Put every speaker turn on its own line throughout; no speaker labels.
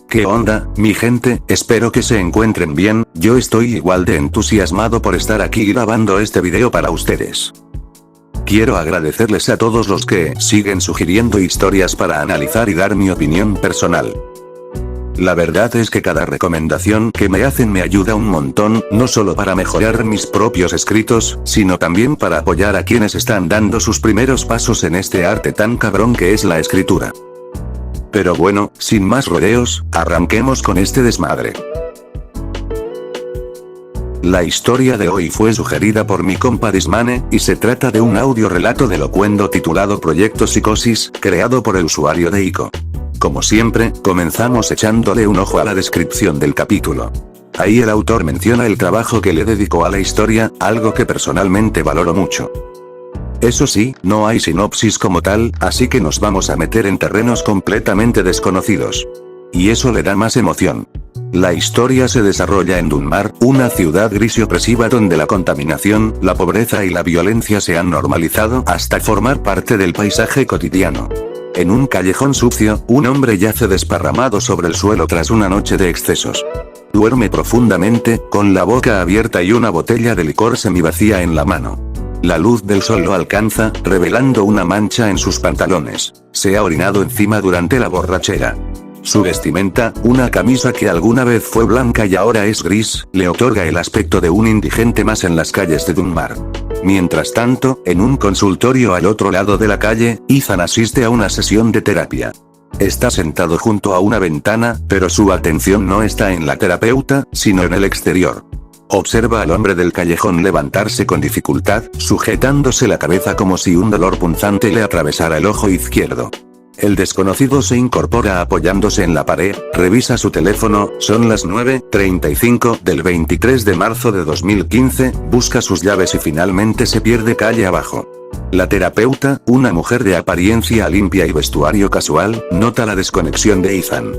¿Qué onda, mi gente? Espero que se encuentren bien, yo estoy igual de entusiasmado por estar aquí grabando este video para ustedes. Quiero agradecerles a todos los que siguen sugiriendo historias para analizar y dar mi opinión personal. La verdad es que cada recomendación que me hacen me ayuda un montón, no solo para mejorar mis propios escritos, sino también para apoyar a quienes están dando sus primeros pasos en este arte tan cabrón que es la escritura. Pero bueno, sin más rodeos, arranquemos con este desmadre. La historia de hoy fue sugerida por mi compa Dismane, y se trata de un audio relato de Locuendo titulado Proyecto Psicosis, creado por el usuario de Ico. Como siempre, comenzamos echándole un ojo a la descripción del capítulo. Ahí el autor menciona el trabajo que le dedicó a la historia, algo que personalmente valoro mucho. Eso sí, no hay sinopsis como tal, así que nos vamos a meter en terrenos completamente desconocidos. Y eso le da más emoción. La historia se desarrolla en Dunmar, una ciudad gris y opresiva donde la contaminación, la pobreza y la violencia se han normalizado hasta formar parte del paisaje cotidiano. En un callejón sucio, un hombre yace desparramado sobre el suelo tras una noche de excesos. Duerme profundamente, con la boca abierta y una botella de licor semivacía en la mano. La luz del sol lo alcanza, revelando una mancha en sus pantalones. Se ha orinado encima durante la borrachera. Su vestimenta, una camisa que alguna vez fue blanca y ahora es gris, le otorga el aspecto de un indigente más en las calles de Dunmar. Mientras tanto, en un consultorio al otro lado de la calle, Ethan asiste a una sesión de terapia. Está sentado junto a una ventana, pero su atención no está en la terapeuta, sino en el exterior. Observa al hombre del callejón levantarse con dificultad, sujetándose la cabeza como si un dolor punzante le atravesara el ojo izquierdo. El desconocido se incorpora apoyándose en la pared, revisa su teléfono, son las 9:35 del 23 de marzo de 2015, busca sus llaves y finalmente se pierde calle abajo. La terapeuta, una mujer de apariencia limpia y vestuario casual, nota la desconexión de Ethan.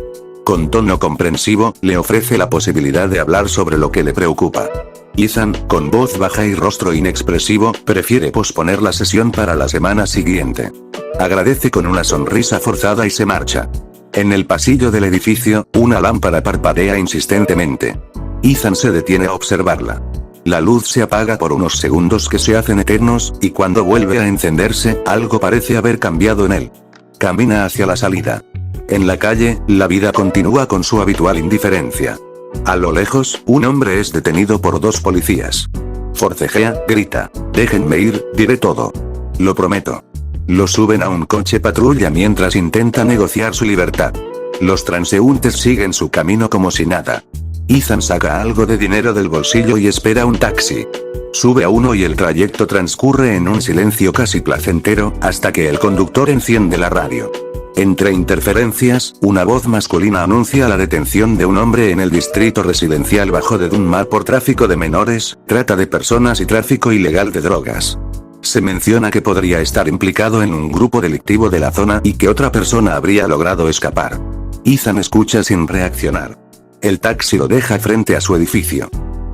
Con tono comprensivo, le ofrece la posibilidad de hablar sobre lo que le preocupa. Ethan, con voz baja y rostro inexpresivo, prefiere posponer la sesión para la semana siguiente. Agradece con una sonrisa forzada y se marcha. En el pasillo del edificio, una lámpara parpadea insistentemente. Ethan se detiene a observarla. La luz se apaga por unos segundos que se hacen eternos, y cuando vuelve a encenderse, algo parece haber cambiado en él. Camina hacia la salida. En la calle, la vida continúa con su habitual indiferencia. A lo lejos, un hombre es detenido por dos policías. Forcejea, grita: "Déjenme ir, diré todo. Lo prometo". Lo suben a un coche patrulla mientras intenta negociar su libertad. Los transeúntes siguen su camino como si nada. Ethan saca algo de dinero del bolsillo y espera un taxi. Sube a uno y el trayecto transcurre en un silencio casi placentero, hasta que el conductor enciende la radio. Entre interferencias, una voz masculina anuncia la detención de un hombre en el distrito residencial bajo de Dunmar por tráfico de menores, trata de personas y tráfico ilegal de drogas. Se menciona que podría estar implicado en un grupo delictivo de la zona y que otra persona habría logrado escapar. Ethan escucha sin reaccionar. El taxi lo deja frente a su edificio.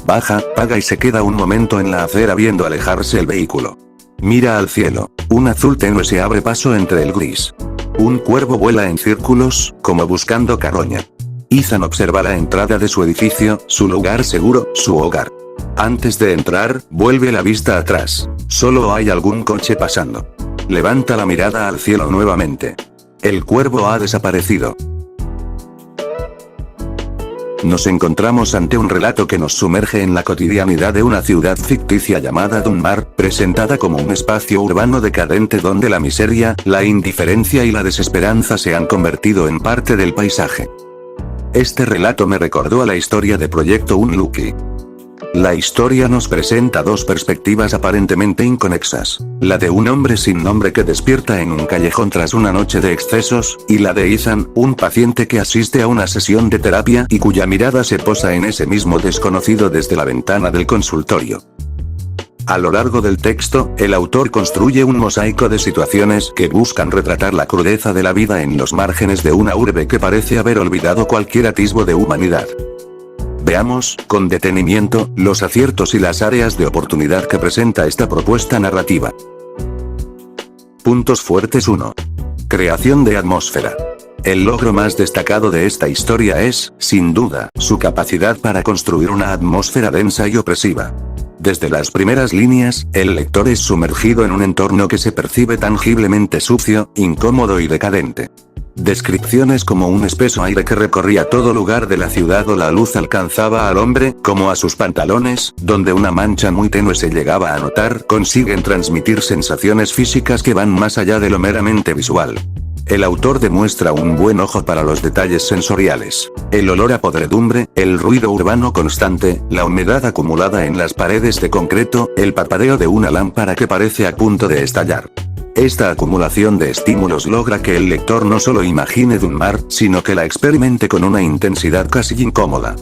Baja, paga y se queda un momento en la acera viendo alejarse el vehículo. Mira al cielo. Un azul tenue se abre paso entre el gris. Un cuervo vuela en círculos, como buscando carroña. Ethan observa la entrada de su edificio, su lugar seguro, su hogar. Antes de entrar, vuelve la vista atrás. Solo hay algún coche pasando. Levanta la mirada al cielo nuevamente. El cuervo ha desaparecido. Nos encontramos ante un relato que nos sumerge en la cotidianidad de una ciudad ficticia llamada Dunmar, presentada como un espacio urbano decadente donde la miseria, la indiferencia y la desesperanza se han convertido en parte del paisaje. Este relato me recordó a la historia de Proyecto Unlucky. La historia nos presenta dos perspectivas aparentemente inconexas, la de un hombre sin nombre que despierta en un callejón tras una noche de excesos, y la de Ethan, un paciente que asiste a una sesión de terapia y cuya mirada se posa en ese mismo desconocido desde la ventana del consultorio. A lo largo del texto, el autor construye un mosaico de situaciones que buscan retratar la crudeza de la vida en los márgenes de una urbe que parece haber olvidado cualquier atisbo de humanidad. Veamos, con detenimiento, los aciertos y las áreas de oportunidad que presenta esta propuesta narrativa. Puntos fuertes. 1. Creación de atmósfera. El logro más destacado de esta historia es, sin duda, su capacidad para construir una atmósfera densa y opresiva. Desde las primeras líneas, el lector es sumergido en un entorno que se percibe tangiblemente sucio, incómodo y decadente. Descripciones como un espeso aire que recorría todo lugar de la ciudad o la luz alcanzaba al hombre, como a sus pantalones, donde una mancha muy tenue se llegaba a notar, consiguen transmitir sensaciones físicas que van más allá de lo meramente visual. El autor demuestra un buen ojo para los detalles sensoriales. El olor a podredumbre, el ruido urbano constante, la humedad acumulada en las paredes de concreto, el parpadeo de una lámpara que parece a punto de estallar. Esta acumulación de estímulos logra que el lector no solo imagine Dunmar, sino que la experimente con una intensidad casi incómoda.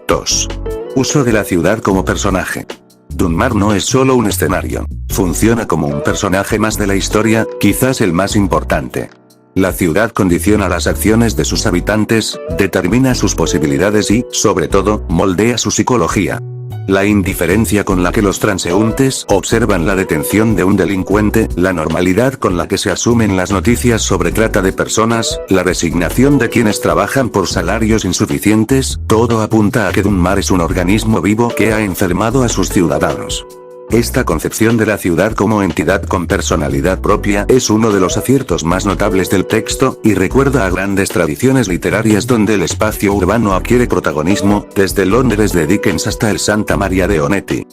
2. Uso de la ciudad como personaje. Dunmar no es solo un escenario. Funciona como un personaje más de la historia, quizás el más importante. La ciudad condiciona las acciones de sus habitantes, determina sus posibilidades y, sobre todo, moldea su psicología. La indiferencia con la que los transeúntes observan la detención de un delincuente, la normalidad con la que se asumen las noticias sobre trata de personas, la resignación de quienes trabajan por salarios insuficientes, todo apunta a que Dunmar es un organismo vivo que ha enfermado a sus ciudadanos. Esta concepción de la ciudad como entidad con personalidad propia es uno de los aciertos más notables del texto, y recuerda a grandes tradiciones literarias donde el espacio urbano adquiere protagonismo, desde Londres de Dickens hasta el Santa Maria de Onetti.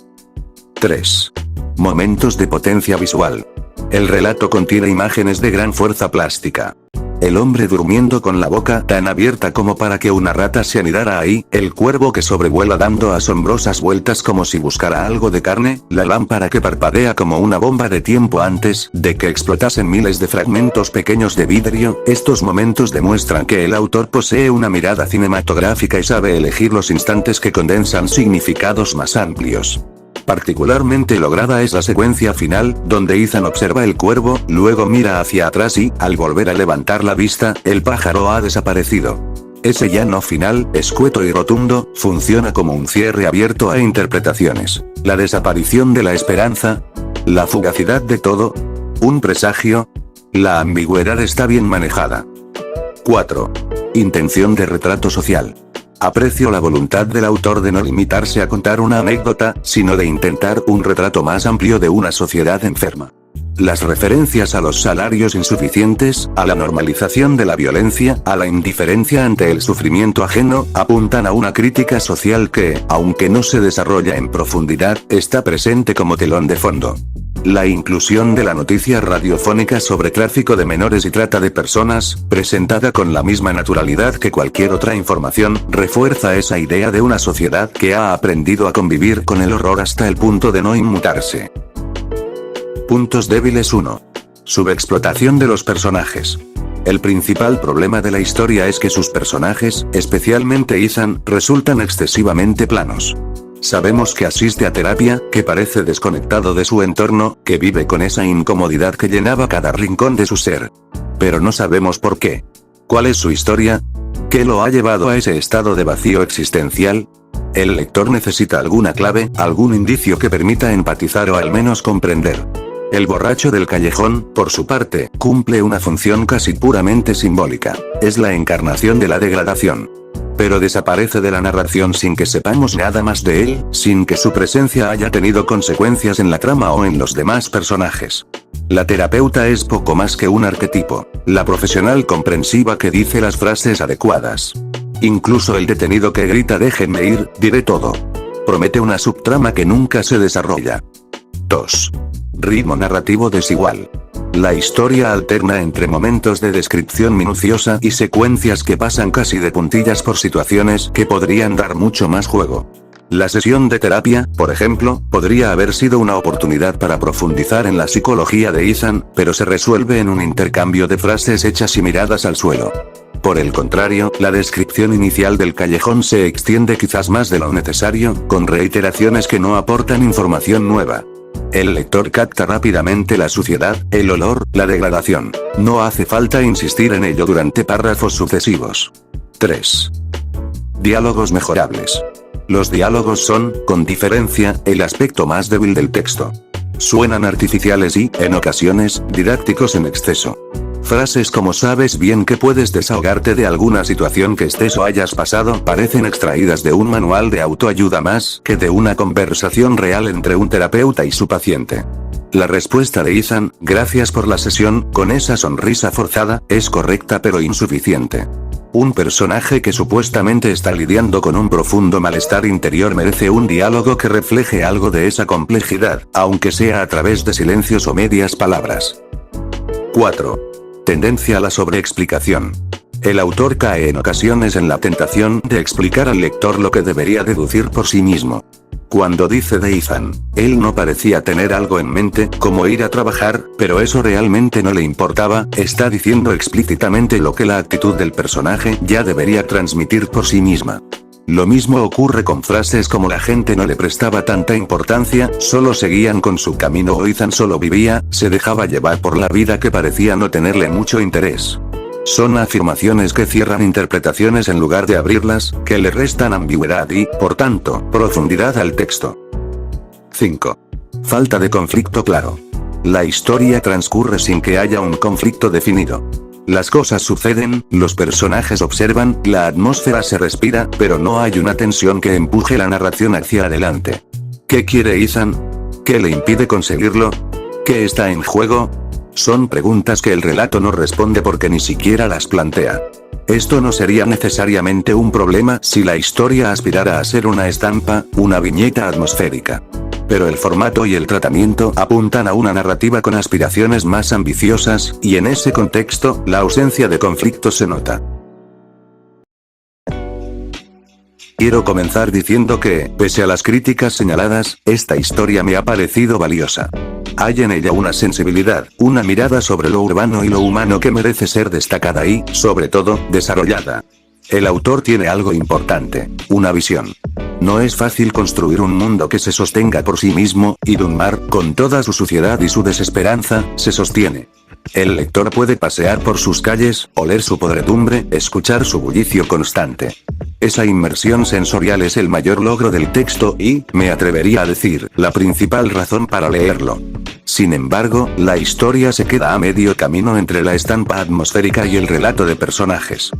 3. Momentos de potencia visual. El relato contiene imágenes de gran fuerza plástica. El hombre durmiendo con la boca tan abierta como para que una rata se anidara ahí, el cuervo que sobrevuela dando asombrosas vueltas como si buscara algo de carne, la lámpara que parpadea como una bomba de tiempo antes de que explotasen miles de fragmentos pequeños de vidrio. Estos momentos demuestran que el autor posee una mirada cinematográfica y sabe elegir los instantes que condensan significados más amplios. Particularmente lograda es la secuencia final, donde Ethan observa el cuervo, luego mira hacia atrás y, al volver a levantar la vista, el pájaro ha desaparecido. Ese llano final, escueto y rotundo, funciona como un cierre abierto a interpretaciones. La desaparición de la esperanza, la fugacidad de todo, un presagio, la ambigüedad está bien manejada. 4. Intención de retrato social. Aprecio la voluntad del autor de no limitarse a contar una anécdota, sino de intentar un retrato más amplio de una sociedad enferma. Las referencias a los salarios insuficientes, a la normalización de la violencia, a la indiferencia ante el sufrimiento ajeno, apuntan a una crítica social que, aunque no se desarrolla en profundidad, está presente como telón de fondo. La inclusión de la noticia radiofónica sobre tráfico de menores y trata de personas, presentada con la misma naturalidad que cualquier otra información, refuerza esa idea de una sociedad que ha aprendido a convivir con el horror hasta el punto de no inmutarse. Puntos débiles. 1. Subexplotación de los personajes. El principal problema de la historia es que sus personajes, especialmente Ethan, resultan excesivamente planos. Sabemos que asiste a terapia, que parece desconectado de su entorno, que vive con esa incomodidad que llenaba cada rincón de su ser. Pero no sabemos por qué. ¿Cuál es su historia? ¿Qué lo ha llevado a ese estado de vacío existencial? El lector necesita alguna clave, algún indicio que permita empatizar o al menos comprender. El borracho del callejón, por su parte, cumple una función casi puramente simbólica. Es la encarnación de la degradación. Pero desaparece de la narración sin que sepamos nada más de él, sin que su presencia haya tenido consecuencias en la trama o en los demás personajes. La terapeuta es poco más que un arquetipo, la profesional comprensiva que dice las frases adecuadas. Incluso el detenido que grita "déjenme ir, diré todo". Promete una subtrama que nunca se desarrolla. 2. Ritmo narrativo desigual. La historia alterna entre momentos de descripción minuciosa y secuencias que pasan casi de puntillas por situaciones que podrían dar mucho más juego. La sesión de terapia, por ejemplo, podría haber sido una oportunidad para profundizar en la psicología de Ethan, pero se resuelve en un intercambio de frases hechas y miradas al suelo. Por el contrario, la descripción inicial del callejón se extiende quizás más de lo necesario, con reiteraciones que no aportan información nueva. El lector capta rápidamente la suciedad, el olor, la degradación. No hace falta insistir en ello durante párrafos sucesivos. 3. Diálogos mejorables. Los diálogos son, con diferencia, el aspecto más débil del texto. Suenan artificiales y, en ocasiones, didácticos en exceso. Frases como sabes bien que puedes desahogarte de alguna situación que estés o hayas pasado parecen extraídas de un manual de autoayuda más que de una conversación real entre un terapeuta y su paciente. La respuesta de Ethan, gracias por la sesión, con esa sonrisa forzada, es correcta pero insuficiente. Un personaje que supuestamente está lidiando con un profundo malestar interior merece un diálogo que refleje algo de esa complejidad, aunque sea a través de silencios o medias palabras. 4. Tendencia a la sobreexplicación. El autor cae en ocasiones en la tentación de explicar al lector lo que debería deducir por sí mismo. Cuando dice de Ethan, él no parecía tener algo en mente, como ir a trabajar, pero eso realmente no le importaba, está diciendo explícitamente lo que la actitud del personaje ya debería transmitir por sí misma. Lo mismo ocurre con frases como la gente no le prestaba tanta importancia, solo seguían con su camino o Ethan solo vivía, se dejaba llevar por la vida que parecía no tenerle mucho interés. Son afirmaciones que cierran interpretaciones en lugar de abrirlas, que le restan ambigüedad y, por tanto, profundidad al texto. 5. Falta de conflicto claro. La historia transcurre sin que haya un conflicto definido. Las cosas suceden, los personajes observan, la atmósfera se respira, pero no hay una tensión que empuje la narración hacia adelante. ¿Qué quiere Ethan? ¿Qué le impide conseguirlo? ¿Qué está en juego? Son preguntas que el relato no responde porque ni siquiera las plantea. Esto no sería necesariamente un problema si la historia aspirara a ser una estampa, una viñeta atmosférica. Pero el formato y el tratamiento apuntan a una narrativa con aspiraciones más ambiciosas, y en ese contexto, la ausencia de conflicto se nota. Quiero comenzar diciendo que, pese a las críticas señaladas, esta historia me ha parecido valiosa. Hay en ella una sensibilidad, una mirada sobre lo urbano y lo humano que merece ser destacada y, sobre todo, desarrollada. El autor tiene algo importante, una visión. No es fácil construir un mundo que se sostenga por sí mismo, y Dunmar, con toda su suciedad y su desesperanza, se sostiene. El lector puede pasear por sus calles, oler su podredumbre, escuchar su bullicio constante. Esa inmersión sensorial es el mayor logro del texto y, me atrevería a decir, la principal razón para leerlo. Sin embargo, la historia se queda a medio camino entre la estampa atmosférica y el relato de personajes.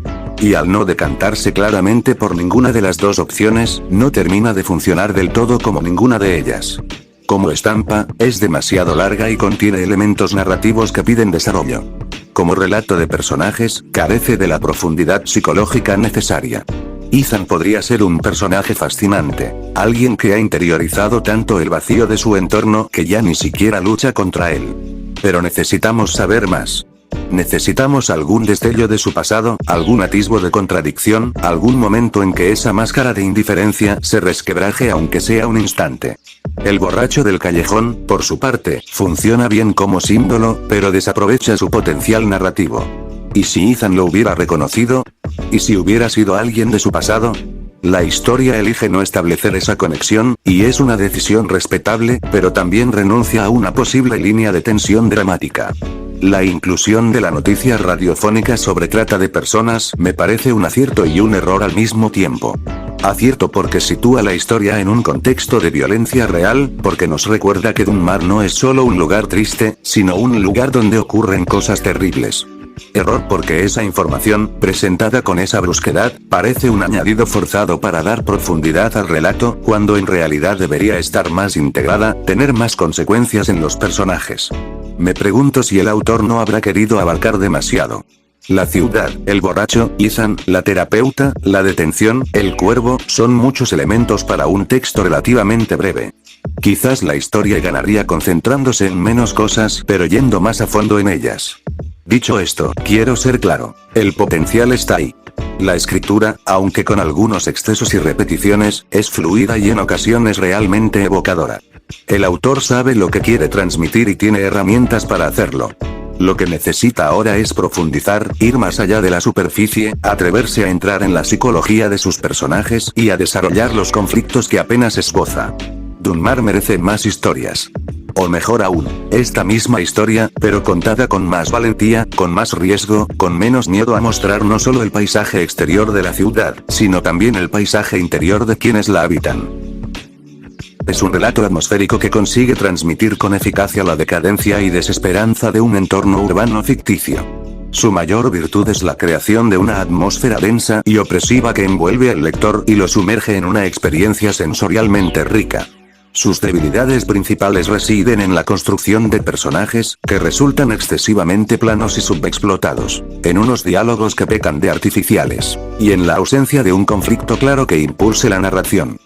Y al no decantarse claramente por ninguna de las dos opciones, no termina de funcionar del todo como ninguna de ellas. Como estampa, es demasiado larga y contiene elementos narrativos que piden desarrollo. Como relato de personajes, carece de la profundidad psicológica necesaria. Ethan podría ser un personaje fascinante, alguien que ha interiorizado tanto el vacío de su entorno que ya ni siquiera lucha contra él. Pero necesitamos saber más. Necesitamos algún destello de su pasado, algún atisbo de contradicción, algún momento en que esa máscara de indiferencia se resquebraje aunque sea un instante. El borracho del callejón, por su parte, funciona bien como símbolo, pero desaprovecha su potencial narrativo. ¿Y si Ethan lo hubiera reconocido? ¿Y si hubiera sido alguien de su pasado? La historia elige no establecer esa conexión, y es una decisión respetable, pero también renuncia a una posible línea de tensión dramática. La inclusión de la noticia radiofónica sobre trata de personas me parece un acierto y un error al mismo tiempo. Acierto porque sitúa la historia en un contexto de violencia real, porque nos recuerda que Dunmar no es solo un lugar triste, sino un lugar donde ocurren cosas terribles. Error porque esa información, presentada con esa brusquedad, parece un añadido forzado para dar profundidad al relato, cuando en realidad debería estar más integrada, tener más consecuencias en los personajes. Me pregunto si el autor no habrá querido abarcar demasiado. La ciudad, el borracho, Ethan, la terapeuta, la detención, el cuervo, son muchos elementos para un texto relativamente breve. Quizás la historia ganaría concentrándose en menos cosas, pero yendo más a fondo en ellas. Dicho esto, quiero ser claro, el potencial está ahí. La escritura, aunque con algunos excesos y repeticiones, es fluida y en ocasiones realmente evocadora. El autor sabe lo que quiere transmitir y tiene herramientas para hacerlo. Lo que necesita ahora es profundizar, ir más allá de la superficie, atreverse a entrar en la psicología de sus personajes y a desarrollar los conflictos que apenas esboza. Dunmar merece más historias. O mejor aún, esta misma historia, pero contada con más valentía, con más riesgo, con menos miedo a mostrar no solo el paisaje exterior de la ciudad, sino también el paisaje interior de quienes la habitan. Es un relato atmosférico que consigue transmitir con eficacia la decadencia y desesperanza de un entorno urbano ficticio. Su mayor virtud es la creación de una atmósfera densa y opresiva que envuelve al lector y lo sumerge en una experiencia sensorialmente rica. Sus debilidades principales residen en la construcción de personajes, que resultan excesivamente planos y subexplotados, en unos diálogos que pecan de artificiales, y en la ausencia de un conflicto claro que impulse la narración.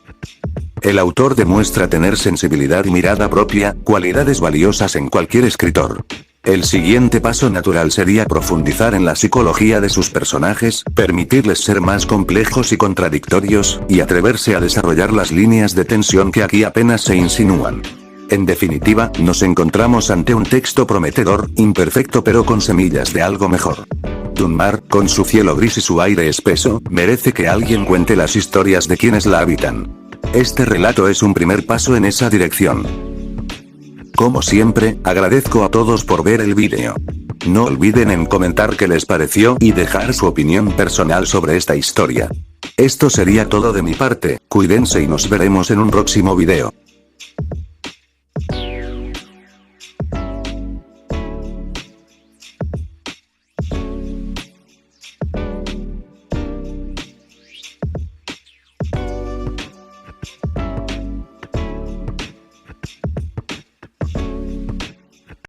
El autor demuestra tener sensibilidad y mirada propia, cualidades valiosas en cualquier escritor. El siguiente paso natural sería profundizar en la psicología de sus personajes, permitirles ser más complejos y contradictorios, y atreverse a desarrollar las líneas de tensión que aquí apenas se insinúan. En definitiva, nos encontramos ante un texto prometedor, imperfecto pero con semillas de algo mejor. Dunmar, con su cielo gris y su aire espeso, merece que alguien cuente las historias de quienes la habitan. Este relato es un primer paso en esa dirección. Como siempre, agradezco a todos por ver el vídeo. No olviden en comentar qué les pareció y dejar su opinión personal sobre esta historia. Esto sería todo de mi parte, cuídense y nos veremos en un próximo video.